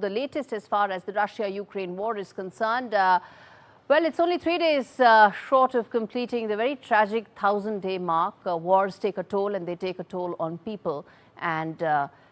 The latest as far as the Russia-Ukraine war is concerned. Well, it's only 3 days short of completing the very tragic 1,000-day mark. Wars take a toll, and they take a toll on people and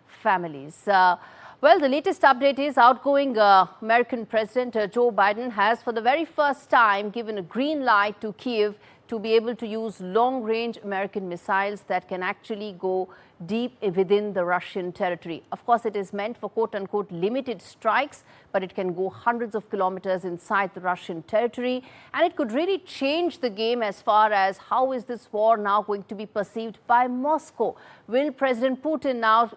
families. Well, the latest update is outgoing American President Joe Biden has for the very first time given a green light to Kyiv to be able to use long-range American missiles that can actually go deep within the Russian territory. Of course, it is meant for quote-unquote limited strikes, but it can go hundreds of kilometers inside the Russian territory. And it could really change the game as far as how is this war now going to be perceived by Moscow. Will President Putin now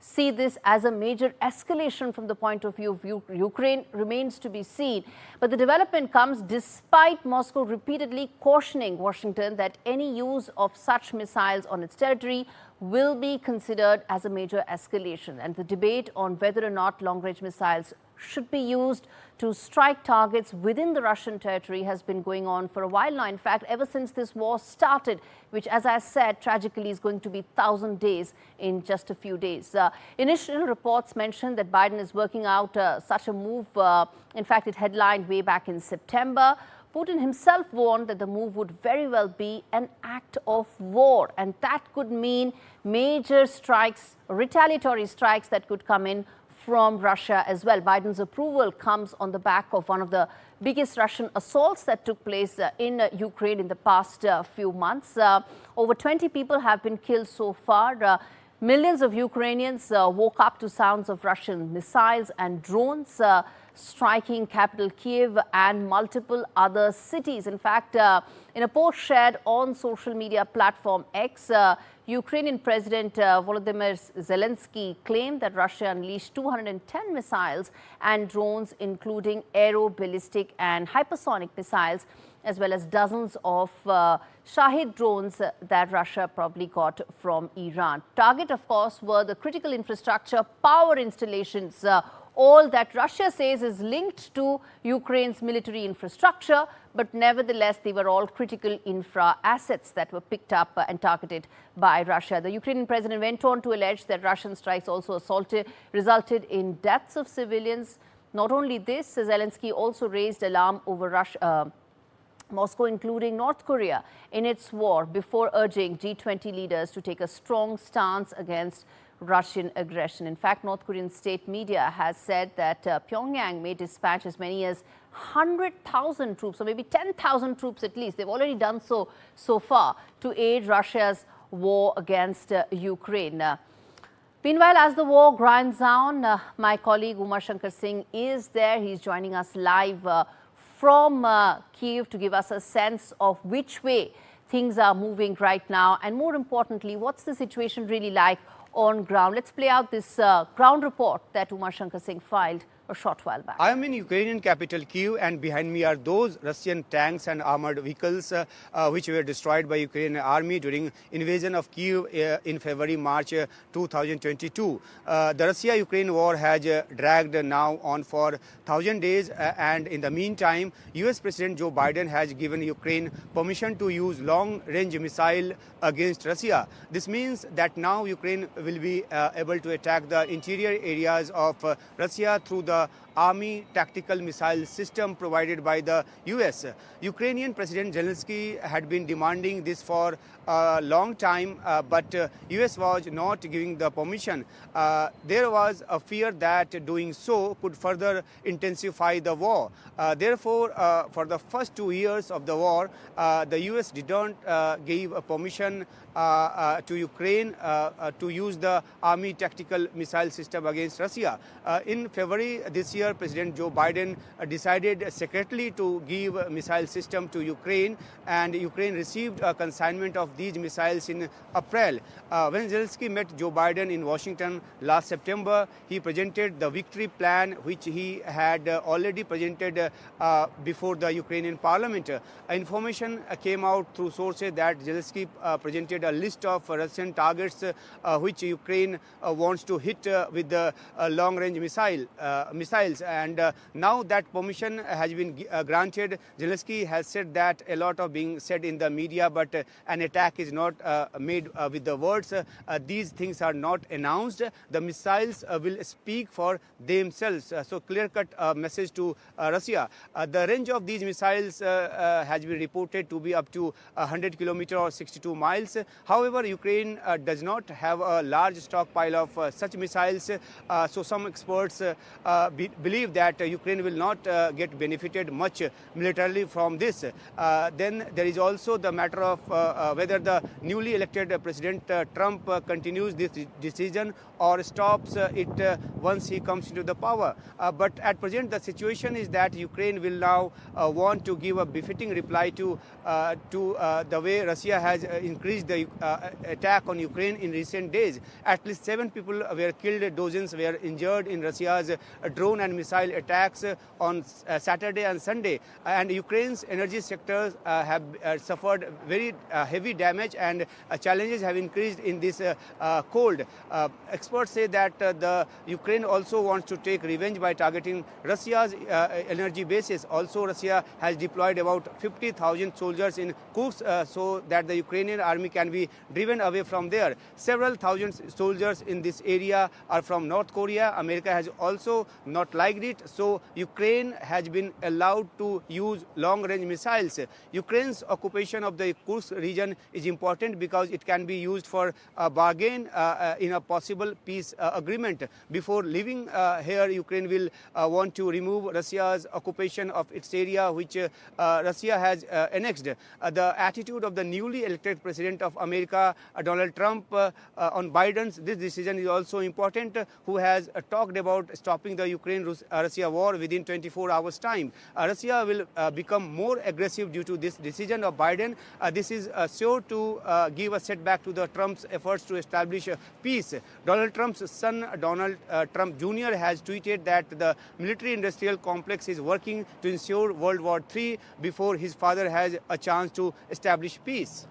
see this as a major escalation from the point of view of Ukraine? Remains to be seen. But the development comes despite Moscow repeatedly cautioning Washington that any use of such missiles on its territory will be considered as a major escalation. And the debate on whether or not long-range missiles should be used to strike targets within the Russian territory has been going on for a while now. In fact, ever since this war started, which, as I said, tragically is going to be 1,000 days in just a few days. Initial reports mentioned that Biden is working out such a move. In fact, it headlined way back in September. Putin himself warned that the move would very well be an act of war, and that could mean major strikes, retaliatory strikes that could come in from Russia as well. Biden's approval comes on the back of one of the biggest Russian assaults that took place in Ukraine in the past few months. Over 20 people have been killed so far. Millions of Ukrainians woke up to sounds of Russian missiles and drones striking capital Kyiv and multiple other cities. In fact, in a post shared on social media platform X, Ukrainian President Volodymyr Zelensky claimed that Russia unleashed 210 missiles and drones, including aero-ballistic and hypersonic missiles, as well as dozens of Shahid drones that Russia probably got from Iran. Target, of course, were the critical infrastructure, power installations, all that Russia says is linked to Ukraine's military infrastructure, but nevertheless, they were all critical infra assets that were picked up and targeted by Russia. The Ukrainian president went on to allege that Russian strikes also resulted in deaths of civilians. Not only this, Zelensky also raised alarm over Moscow, including North Korea, in its war before urging G20 leaders to take a strong stance against Russian aggression. In fact, North Korean state media has said that Pyongyang may dispatch as many as 100,000 troops, or maybe 10,000 troops at least. They've already done so far to aid Russia's war against Ukraine. Meanwhile, as the war grinds down, my colleague Umashankar Singh is there. He's joining us live from Kyiv to give us a sense of which way things are moving right now, and more importantly, what's the situation really like on ground. Let's play out this ground report that Umashankar Singh filed a short while back. I am in Ukrainian capital Kyiv, and behind me are those Russian tanks and armored vehicles which were destroyed by Ukrainian army during invasion of Kyiv in February-March 2022. The Russia-Ukraine war has dragged now on for 1,000 days, and in the meantime, US President Joe Biden has given Ukraine permission to use long-range missile against Russia. This means that now Ukraine will be able to attack the interior areas of Russia through the Army tactical missile system provided by the US. Ukrainian President Zelensky had been demanding this for a long time, but US was not giving the permission. There was a fear that doing so could further intensify the war. Therefore, for the first 2 years of the war, the US didn't give a permission to Ukraine to use the Army tactical missile system against Russia. In February this year, President Joe Biden decided secretly to give a missile system to Ukraine, and Ukraine received a consignment of these missiles in April. When Zelensky met Joe Biden in Washington last September, he presented the victory plan which he had already presented before the Ukrainian parliament. Information came out through sources that Zelensky presented a list of Russian targets which Ukraine wants to hit with the long-range missiles. And now that permission has been granted, Zelensky has said that a lot of being said in the media, but an attack is not made with the words. These things are not announced. The missiles will speak for themselves. So clear-cut message to Russia. The range of these missiles has been reported to be up to 100 kilometers or 62 miles. However, Ukraine does not have a large stockpile of such missiles. So some experts believe that Ukraine will not get benefited much militarily from this. Then there is also the matter of whether the newly elected President Trump continues this decision or stops it once he comes into the power. But at present, the situation is that Ukraine will now want to give a befitting reply to the way Russia has increased the attack on Ukraine in recent days. At least 7 people were killed, dozens were injured in Russia's drone and missile attacks on Saturday and Sunday. And Ukraine's energy sectors have suffered very heavy damage, and challenges have increased in this cold. Experts say that the Ukraine also wants to take revenge by targeting Russia's energy bases. Also, Russia has deployed about 50,000 soldiers in Kursk so that the Ukrainian army can be driven away from there. Several thousand soldiers in this area are from North Korea. America has also not liked it. So Ukraine has been allowed to use long-range missiles. Ukraine's occupation of the Kursk region is important because it can be used for a bargain in a possible peace agreement. Before leaving here, Ukraine will want to remove Russia's occupation of its area, which Russia has annexed. The attitude of the newly elected President of America, Donald Trump, on Biden's this decision is also important, who has talked about stopping the Ukraine-Russia war within 24 hours' time. Russia will become more aggressive due to this decision of Biden. This is sure to give a setback to the Trump's efforts to establish peace. Donald Trump's son, Donald Trump Jr., has tweeted that the military-industrial complex is working to ensure World War III before his father has a chance to establish peace.